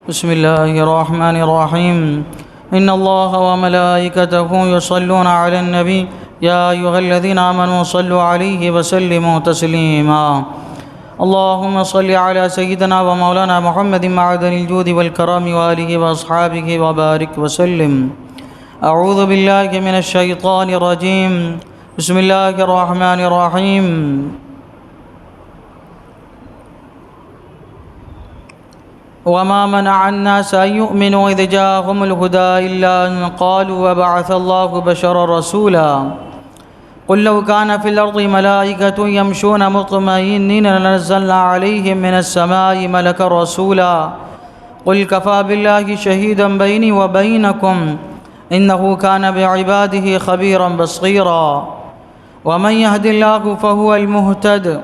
بسم الله الرحمن الرحيم إن الله وملائكته يصلون على النبي يا أيها الذين آمنوا صلوا عليه وسلموا تسليما اللهم صل على سيدنا ومولانا محمد معدن الجود والكرم وآله وأصحابه وبارك وسلم. أعوذ بالله من الشيطان الرجيم. بسم الله الرحمن الرحيم. وما منع الناس أن يؤمنوا إذ جاءهم الهدى إلا أن قالوا وبعث الله بشرا رسولا قل لو كان في الأرض ملائكة يمشون مطمئنين لنزلنا عليهم من السماء ملكا رسولا قل كفى بالله شهيدا بيني وبينكم إنه كان بعباده خبيرا بصيرا ومن يهد الله فهو المهتد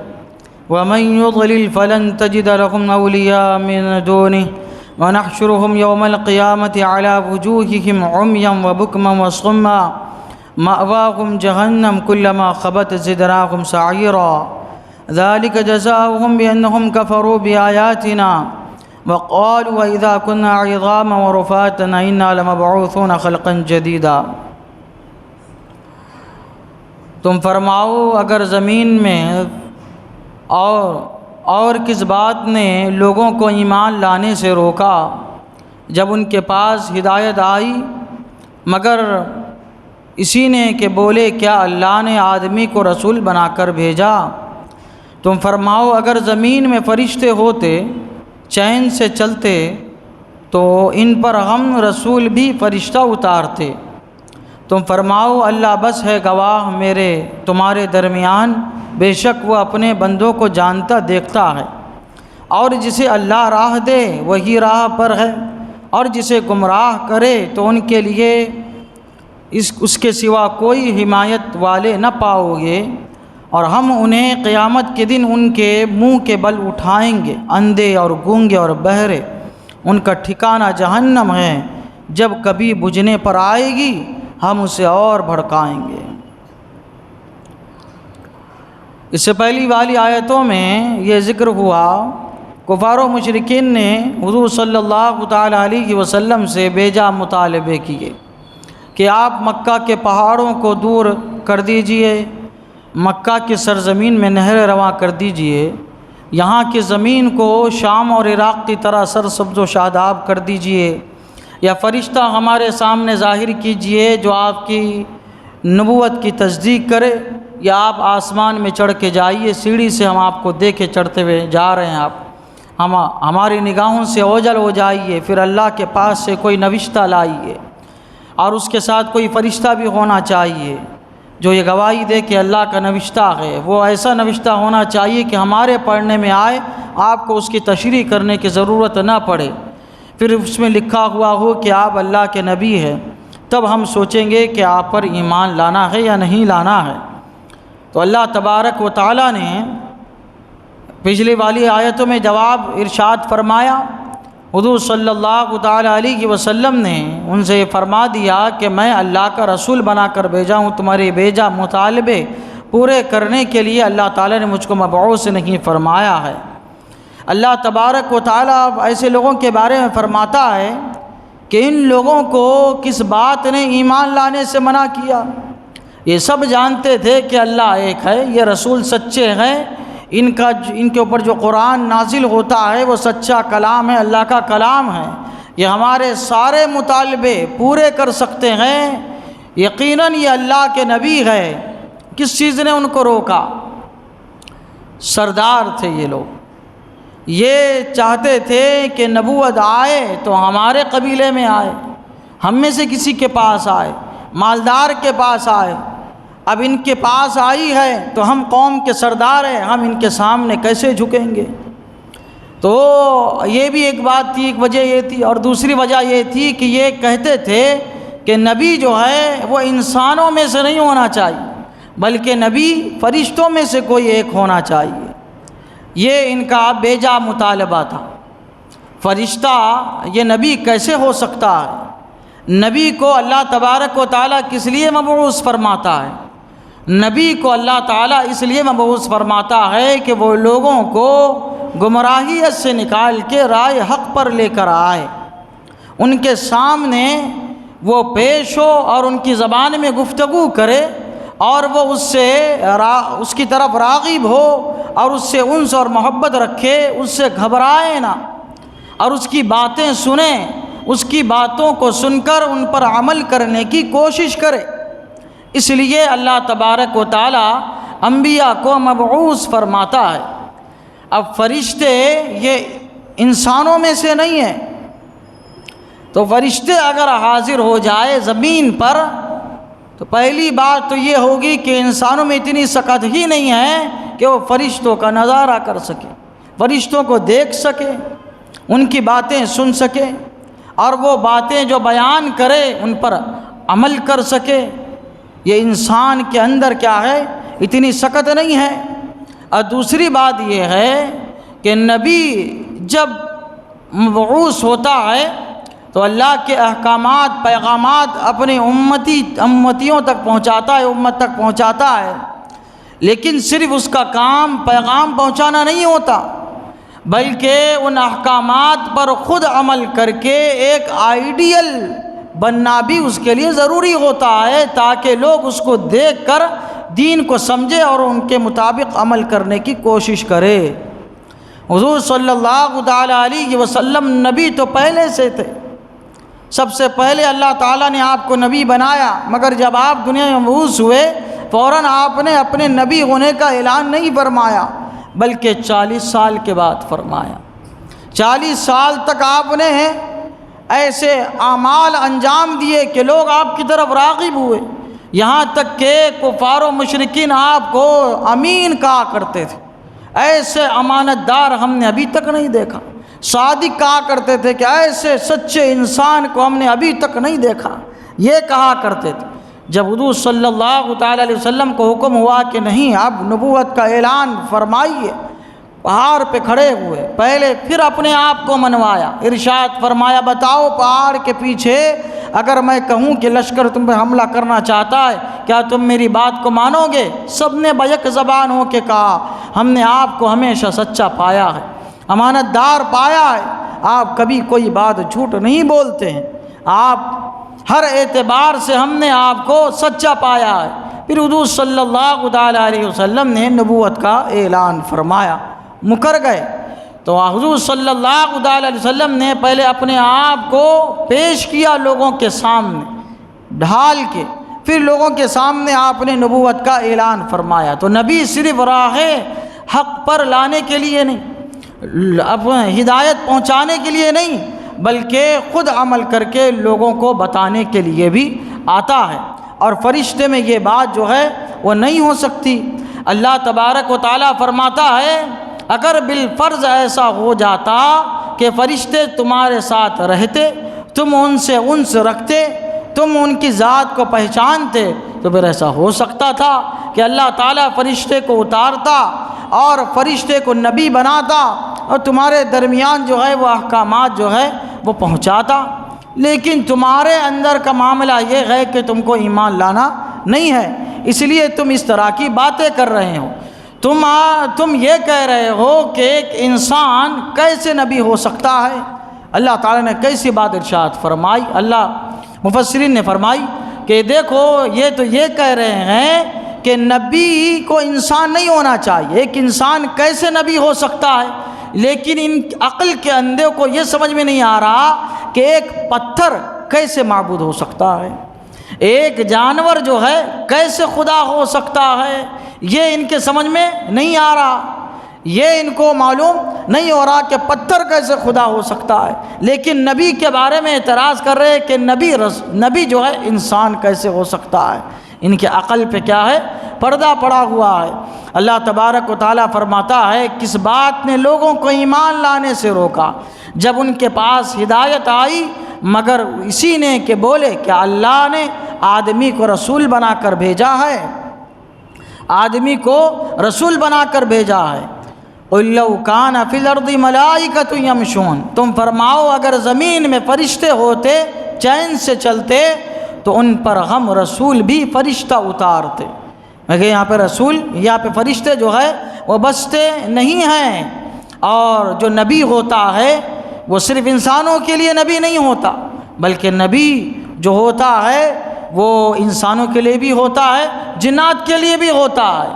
ومن يضلل فلن تجد لهم أولياء من دونه ونحشرهم يوم القيامة على وجوههم عميا وبكما وصما مأواهم جهنم كلما خبت زدناهم سعيرا ذلك جزاؤهم بأنهم كفروا بآياتنا وقالوا وإذا كنا عظاما ورفاتا إنا لمبعوثون خلقا جديدا. تم فرماؤ اگر زمین میں اور کس بات نے لوگوں کو ایمان لانے سے روکا جب ان کے پاس ہدایت آئی مگر اسی نے کہ بولے کیا اللہ نے آدمی کو رسول بنا کر بھیجا. تم فرماؤ اگر زمین میں فرشتے ہوتے چین سے چلتے تو ان پر ہم رسول بھی فرشتہ اتارتے. تم فرماؤ اللہ بس ہے گواہ میرے تمہارے درمیان بے شک وہ اپنے بندوں کو جانتا دیکھتا ہے اور جسے اللہ راہ دے وہی راہ پر ہے اور جسے گمراہ کرے تو ان کے لیے اس کے سوا کوئی حمایت والے نہ پاؤ گے اور ہم انہیں قیامت کے دن ان کے منہ کے بل اٹھائیں گے. اندھے اور گونگے اور بہرے ان کا ٹھکانہ جہنم ہے جب کبھی بجھنے پر آئے گی ہم اسے اور بھڑکائیں گے. اس سے پہلی والی آیتوں میں یہ ذکر ہوا کفار و مشرکین نے حضور صلی اللہ تعالیٰ علیہ وسلم سے بیجا مطالبے کیے کہ آپ مکہ کے پہاڑوں کو دور کر دیجئے، مکہ کی سرزمین میں نہریں رواں کر دیجئے، یہاں کی زمین کو شام اور عراق کی طرح سرسبز و شاداب کر دیجئے، یا فرشتہ ہمارے سامنے ظاہر کیجئے جو آپ کی نبوت کی تصدیق کرے، یا آپ آسمان میں چڑھ کے جائیے، سیڑھی سے ہم آپ کو دیکھے چڑھتے ہوئے جا رہے ہیں، آپ ہماری نگاہوں سے اوجھل ہو جائیے، پھر اللہ کے پاس سے کوئی نوشتہ لائیے اور اس کے ساتھ کوئی فرشتہ بھی ہونا چاہیے جو یہ گواہی دے کہ اللہ کا نوشتہ ہے. وہ ایسا نوشتہ ہونا چاہیے کہ ہمارے پڑھنے میں آئے، آپ کو اس کی تشریح کرنے کی ضرورت نہ پڑے، پھر اس میں لکھا ہوا ہو کہ آپ اللہ کے نبی ہیں، تب ہم سوچیں گے کہ آپ پر ایمان لانا ہے یا نہیں لانا ہے. تو اللہ تبارک و تعالیٰ نے پچھلی والی آیتوں میں جواب ارشاد فرمایا. حضور صلی اللہ تعالیٰ علیہ وسلم نے ان سے فرما دیا کہ میں اللہ کا رسول بنا کر بھیجا ہوں، تمہارے بیجا مطالبے پورے کرنے کے لیے اللہ تعالیٰ نے مجھ کو مبعوث نہیں فرمایا ہے. اللہ تبارک و تعالیٰ ایسے لوگوں کے بارے میں فرماتا ہے کہ ان لوگوں کو کس بات نے ایمان لانے سے منع کیا. یہ سب جانتے تھے کہ اللہ ایک ہے، یہ رسول سچے ہیں، ان کے اوپر جو قرآن نازل ہوتا ہے وہ سچا کلام ہے، اللہ کا کلام ہے، یہ ہمارے سارے مطالبے پورے کر سکتے ہیں، یقیناً یہ اللہ کے نبی ہے. کس چیز نے ان کو روکا؟ سردار تھے یہ لوگ، یہ چاہتے تھے کہ نبوت آئے تو ہمارے قبیلے میں آئے، ہم میں سے کسی کے پاس آئے، مالدار کے پاس آئے. اب ان کے پاس آئی ہے تو ہم قوم کے سردار ہیں، ہم ان کے سامنے کیسے جھکیں گے؟ تو یہ بھی ایک بات تھی، ایک وجہ یہ تھی. اور دوسری وجہ یہ تھی کہ یہ کہتے تھے کہ نبی جو ہے وہ انسانوں میں سے نہیں ہونا چاہیے بلکہ نبی فرشتوں میں سے کوئی ایک ہونا چاہیے. یہ ان کا بیجا مطالبہ تھا. فرشتہ یہ نبی کیسے ہو سکتا ہے؟ نبی کو اللہ تبارک و تعالیٰ کس لیے مبعوث فرماتا ہے؟ نبی کو اللہ تعالیٰ اس لیے مبعوث فرماتا ہے کہ وہ لوگوں کو گمراہیت سے نکال کے رائے حق پر لے کر آئے، ان کے سامنے وہ پیش ہو اور ان کی زبان میں گفتگو کرے اور وہ اس کی طرف راغب ہو اور اس سے انس اور محبت رکھے، اس سے گھبرائے نہ اور اس کی باتیں سنیں، اس کی باتوں کو سن کر ان پر عمل کرنے کی کوشش کرے۔ اس لیے اللہ تبارک و تعالی انبیاء کو مبعوث فرماتا ہے۔ اب فرشتے یہ انسانوں میں سے نہیں ہیں، تو فرشتے اگر حاضر ہو جائے زمین پر تو پہلی بات تو یہ ہوگی کہ انسانوں میں اتنی سکت ہی نہیں ہے کہ وہ فرشتوں کا نظارہ کر سکے، فرشتوں کو دیکھ سکے، ان کی باتیں سن سکے اور وہ باتیں جو بیان کرے ان پر عمل کر سکے۔ یہ انسان کے اندر کیا ہے، اتنی سکت نہیں ہے۔ اور دوسری بات یہ ہے کہ نبی جب مبعوث ہوتا ہے تو اللہ کے احکامات، پیغامات اپنے امتیوں تک پہنچاتا ہے، امت تک پہنچاتا ہے، لیکن صرف اس کا کام پیغام پہنچانا نہیں ہوتا، بلکہ ان احکامات پر خود عمل کر کے ایک آئیڈیل بننا بھی اس کے لیے ضروری ہوتا ہے، تاکہ لوگ اس کو دیکھ کر دین کو سمجھے اور ان کے مطابق عمل کرنے کی کوشش کرے۔ حضور صلی اللہ تعالیٰ علیہ وسلم نبی تو پہلے سے تھے، سب سے پہلے اللہ تعالیٰ نے آپ کو نبی بنایا، مگر جب آپ دنیا میں مبعوث ہوئے فوراً آپ نے اپنے نبی ہونے کا اعلان نہیں فرمایا، بلکہ 40 سال کے بعد فرمایا۔ 40 سال تک آپ نے ایسے اعمال انجام دیے کہ لوگ آپ کی طرف راغب ہوئے، یہاں تک کہ کفار و مشرکین آپ کو امین کہا کرتے تھے، ایسے امانت دار ہم نے ابھی تک نہیں دیکھا۔ صادق کہا کرتے تھے کہ ایسے سچے انسان کو ہم نے ابھی تک نہیں دیکھا، یہ کہا کرتے تھے۔ جب حضور صلی اللہ تعالیٰ علیہ وسلم کو حکم ہوا کہ نہیں اب نبوت کا اعلان فرمائیے، پہاڑ پہ کھڑے ہوئے، پہلے پھر اپنے آپ کو منوایا، ارشاد فرمایا بتاؤ پہاڑ کے پیچھے اگر میں کہوں کہ لشکر تم پہ حملہ کرنا چاہتا ہے کیا تم میری بات کو مانو گے؟ سب نے بیک زبان ہو کے کہا ہم نے آپ کو ہمیشہ سچا پایا ہے، امانت دار پایا ہے، آپ کبھی کوئی بات جھوٹ نہیں بولتے ہیں، آپ ہر اعتبار سے ہم نے آپ کو سچا پایا ہے۔ پھر حضور صلی اللہ تعالیٰ علیہ وسلم نے نبوت کا اعلان فرمایا، مکر گئے تو حضور صلی اللہ علیہ وسلم نے پہلے اپنے آپ کو پیش کیا لوگوں کے سامنے ڈھال کے، پھر لوگوں کے سامنے آپ نے نبوت کا اعلان فرمایا۔ تو نبی صرف راہ حق پر لانے کے لیے نہیں، ہدایت پہنچانے کے لیے نہیں، بلکہ خود عمل کر کے لوگوں کو بتانے کے لیے بھی آتا ہے۔ اور فرشتے میں یہ بات جو ہے وہ نہیں ہو سکتی۔ اللہ تبارک و تعالیٰ فرماتا ہے اگر بالفرض ایسا ہو جاتا کہ فرشتے تمہارے ساتھ رہتے، تم ان سے انس رکھتے، تم ان کی ذات کو پہچانتے، تو پھر ایسا ہو سکتا تھا کہ اللہ تعالیٰ فرشتے کو اتارتا اور فرشتے کو نبی بناتا اور تمہارے درمیان جو ہے وہ احکامات جو ہے وہ پہنچاتا، لیکن تمہارے اندر کا معاملہ یہ ہے کہ تم کو ایمان لانا نہیں ہے، اس لیے تم اس طرح کی باتیں کر رہے ہو۔ تم یہ کہہ رہے ہو کہ ایک انسان کیسے نبی ہو سکتا ہے؟ اللہ تعالیٰ نے کیسی بات ارشاد فرمائی؟ اللہ مفسرین نے فرمائی کہ دیکھو یہ تو یہ کہہ رہے ہیں کہ نبی کو انسان نہیں ہونا چاہیے، ایک انسان کیسے نبی ہو سکتا ہے، لیکن ان عقل کے اندھے کو یہ سمجھ میں نہیں آ رہا کہ ایک پتھر کیسے معبود ہو سکتا ہے، ایک جانور جو ہے کیسے خدا ہو سکتا ہے، یہ ان کے سمجھ میں نہیں آ رہا، یہ ان کو معلوم نہیں ہو رہا کہ پتھر کیسے خدا ہو سکتا ہے، لیکن نبی کے بارے میں اعتراض کر رہے کہ نبی جو ہے انسان کیسے ہو سکتا ہے۔ ان کے عقل پہ کیا ہے؟ پردہ پڑا ہوا ہے۔ اللہ تبارک و تعالیٰ فرماتا ہے کس بات نے لوگوں کو ایمان لانے سے روکا جب ان کے پاس ہدایت آئی، مگر اسی نے کہ بولے کہ اللہ نے آدمی کو رسول بنا کر بھیجا ہے، آدمی کو رسول بنا کر بھیجا ہے۔ قُلْ لَوْ كَانَ فِي الْأَرْضِ مَلَائِكَةٌ يَمْشُونَ، تم فرماؤ اگر زمین میں فرشتے ہوتے چین سے چلتے تو ان پر ہم رسول بھی فرشتہ اتارتے، مگر یہاں پہ رسول، یہاں پہ فرشتے جو ہے وہ بستے نہیں ہیں، اور جو نبی ہوتا ہے وہ صرف انسانوں کے لیے نبی نہیں ہوتا، بلکہ نبی جو ہوتا ہے وہ انسانوں کے لیے بھی ہوتا ہے، جنات کے لیے بھی ہوتا ہے،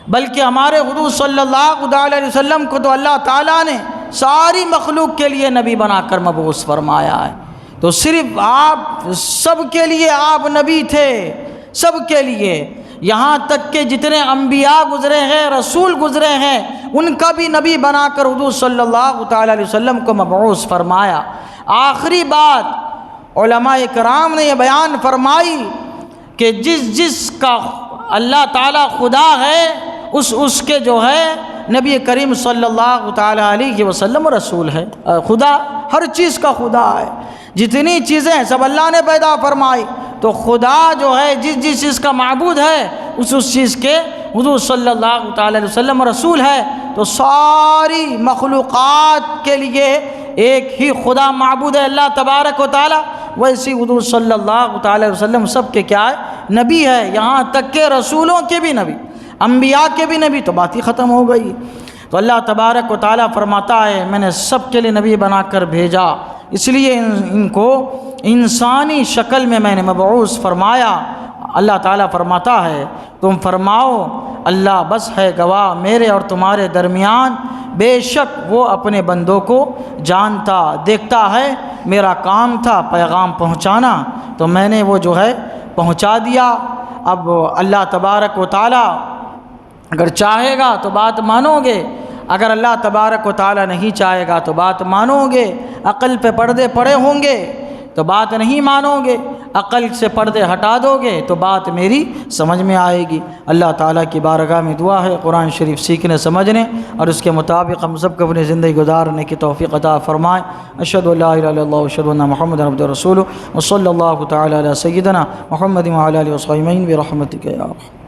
بلکہ ہمارے حضور صلی اللہ علیہ وسلم کو تو اللہ تعالیٰ نے ساری مخلوق کے لیے نبی بنا کر مبعوث فرمایا ہے۔ تو صرف آپ سب کے لیے آپ نبی تھے، سب کے لیے، یہاں تک کہ جتنے انبیاء گزرے ہیں، رسول گزرے ہیں، ان کا بھی نبی بنا کر حضور صلی اللہ تعالیٰ علیہ وسلم کو مبعوث فرمایا۔ آخری بات علماء کرام نے یہ بیان فرمائی کہ جس کا اللہ تعالیٰ خدا ہے اس کے جو ہے نبی کریم صلی اللہ تعالیٰ علیہ وسلم رسول ہے۔ خدا ہر چیز کا خدا ہے، جتنی چیزیں سب اللہ نے پیدا فرمائی، تو خدا جو ہے جس چیز کا معبود ہے اس چیز کے حضور صلی اللہ تعالیٰ علیہ وسلم رسول ہے۔ تو ساری مخلوقات کے لیے ایک ہی خدا معبود ہے اللہ تبارک و تعالیٰ، ویسی حضور صلی اللہ تعالیٰ علیہ وسلم سب کے کیا ہے؟ نبی ہے، یہاں تک کہ رسولوں کے بھی نبی، انبیاء کے بھی نبی، تو بات ہی ختم ہو گئی۔ تو اللہ تبارک و تعالیٰ فرماتا ہے میں نے سب کے لیے نبی بنا کر بھیجا، اس لیے ان کو انسانی شکل میں نے مبعوث فرمایا۔ اللہ تعالیٰ فرماتا ہے تم فرماؤ اللہ بس ہے گواہ میرے اور تمہارے درمیان، بے شک وہ اپنے بندوں کو جانتا دیکھتا ہے، میرا کام تھا پیغام پہنچانا، تو میں نے وہ جو ہے پہنچا دیا۔ اب اللہ تبارک و تعالیٰ اگر چاہے گا تو بات مانو گے، اگر اللہ تبارک و تعالیٰ نہیں چاہے گا تو بات مانو گے۔ عقل پہ پردے پڑے ہوں گے تو بات نہیں مانو گے، عقل سے پردے ہٹا دو گے تو بات میری سمجھ میں آئے گی۔ اللہ تعالیٰ کی بارگاہ میں دعا ہے قرآن شریف سیکھنے سمجھنے اور اس کے مطابق ہم سب کو اپنی زندگی گزارنے کی توفیق عطا فرمائے۔ اشہد ان لا الہ الا اللہ واشہد ان محمدا عبدہ ورسولہ وصلی اللہ تعالی علی سیدنا محمد وعلی آلہ وصحبہ اجمعین برحمتک یا ارحم۔